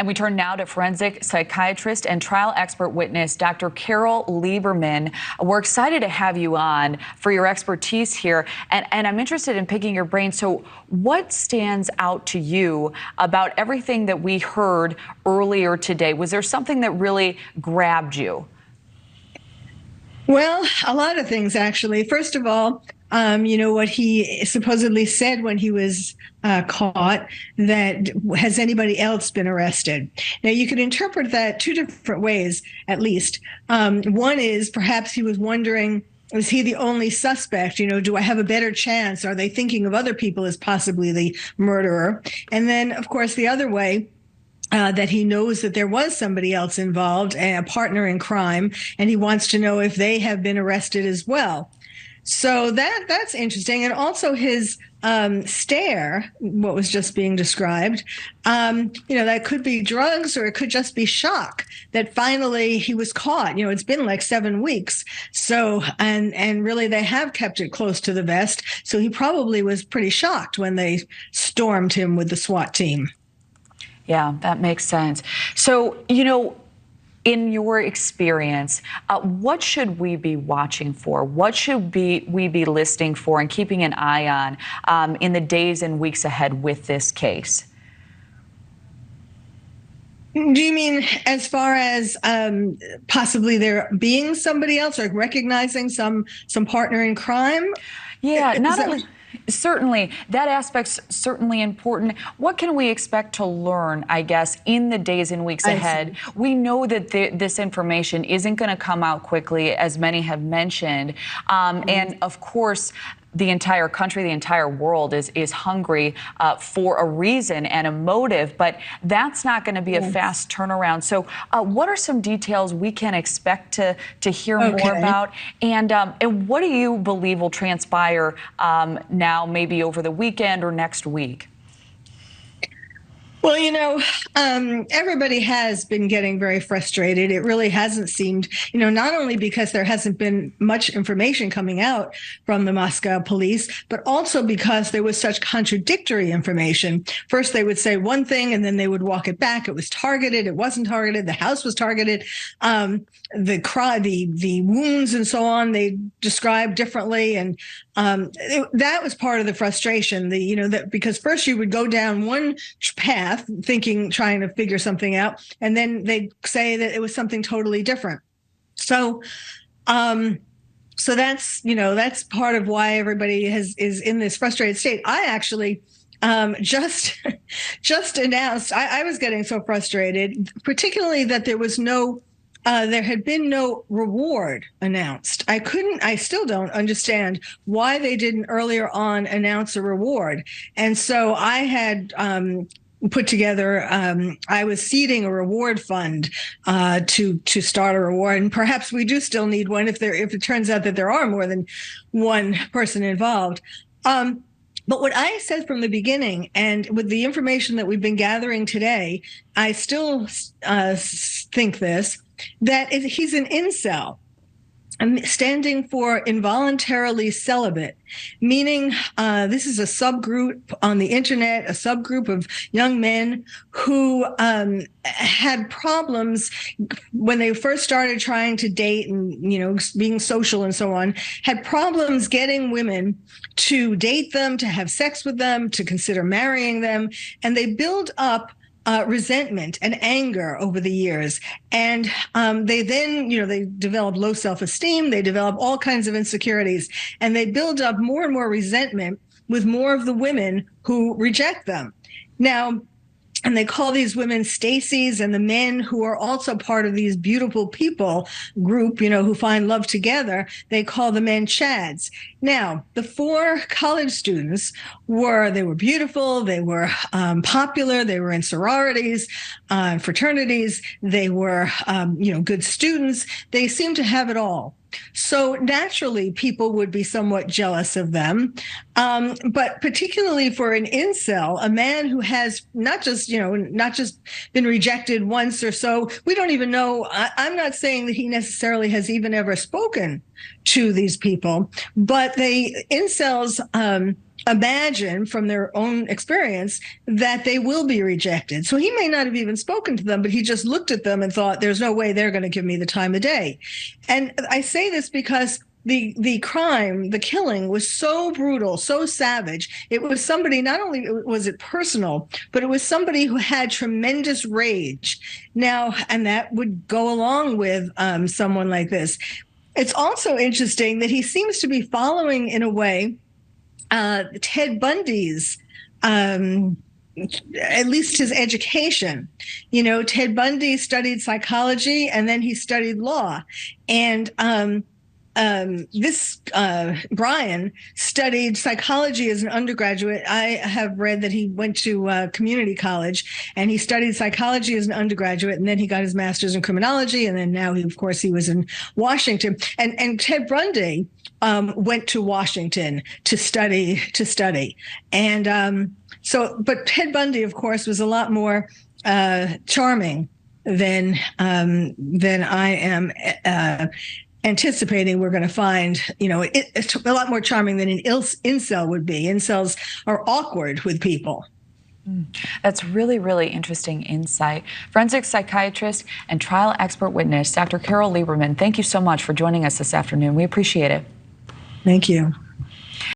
And we turn now to forensic psychiatrist and trial expert witness, Dr. Carole Lieberman. We're excited to have you on for your expertise here. And I'm interested in picking your brain. So what stands out to you about everything that we heard earlier today? Was there something that really grabbed you? Well, a lot of things, actually. First of all, what he supposedly said when he was caught, that has anybody else been arrested? Now, you could interpret that two different ways, at least. One is perhaps he was wondering, is he the only suspect? Do I have a better chance? Are they thinking of other people as possibly the murderer? And then, of course, the other way, that he knows that there was somebody else involved, a partner in crime, and he wants to know if they have been arrested as well. So that's interesting. And also his stare, what was just being described, that could be drugs, or it could just be shock that finally he was caught. It's been like 7 weeks. So, and really they have kept it close to the vest. So he probably was pretty shocked when they stormed him with the SWAT team. Yeah, that makes sense. So, in your experience, what should we be watching for? What should we be listening for and keeping an eye on in the days and weeks ahead with this case? Do you mean as far as possibly there being somebody else, or recognizing some partner in crime? Yeah, not only. Certainly, that aspect's certainly important. What can we expect to learn, I guess, in the days and weeks ahead? We know that this information isn't going to come out quickly, as many have mentioned. And of course, the entire country, the entire world is hungry for a reason and a motive, but that's not going to be a fast turnaround. So what are some details we can expect to hear more about? And what do you believe will transpire now, maybe over the weekend or next week? Well, everybody has been getting very frustrated. It really hasn't seemed, not only because there hasn't been much information coming out from the Moscow police, but also because there was such contradictory information. First, they would say one thing, and then they would walk it back. It was targeted. It wasn't targeted. The house was targeted. The wounds and so on, they described differently. And that was part of the frustration, that because first you would go down one path trying to figure something out, and then they'd say that it was something totally different. So that's part of why everybody is in this frustrated state. I actually just announced, I was getting so frustrated, particularly that there had been no reward announced. I still don't understand why they didn't earlier on announce a reward. And so I had put together, I was seeding a reward fund to start a reward. And perhaps we do still need one if it turns out that there are more than one person involved. But what I said from the beginning, and with the information that we've been gathering today, I still think that he's an incel, standing for involuntarily celibate, meaning this is a subgroup on the internet, a subgroup of young men who had problems when they first started trying to date and, being social and so on, had problems getting women to date them, to have sex with them, to consider marrying them. And they build up resentment and anger over the years. And they then, they develop low self-esteem, they develop all kinds of insecurities, and they build up more and more resentment with more of the women who reject them. Now, and they call these women Stacy's, and the men who are also part of these beautiful people group, who find love together, they call the men Chads. Now, the 4 college students were beautiful, they were popular, they were in sororities, fraternities, they were, good students. They seemed to have it all. So naturally, people would be somewhat jealous of them. But particularly for an incel, a man who has not just been rejected once or so, we don't even know. I'm not saying that he necessarily has even ever spoken to these people, but incels imagine from their own experience that they will be rejected. So he may not have even spoken to them, but he just looked at them and thought, there's no way they're going to give me the time of day. And I say this because the crime, the killing was so brutal, so savage. It was somebody, not only was it personal, but it was somebody who had tremendous rage. Now, and that would go along with someone like this. It's also interesting that he seems to be following, in a way, Ted Bundy's, at least his education. You know, Ted Bundy studied psychology and then he studied law. And Brian studied psychology as an undergraduate. I have read that he went to community college and he studied psychology as an undergraduate, and then he got his master's in criminology, and then now he was in Washington. And Ted Bundy went to Washington to study. And but Ted Bundy, of course, was a lot more charming than I am anticipating we're going to find. You know, it's a lot more charming than an incel would be. Incels are awkward with people. That's really, really interesting insight. Forensic psychiatrist and trial expert witness, Dr. Carole Lieberman, thank you so much for joining us this afternoon. We appreciate it. Thank you.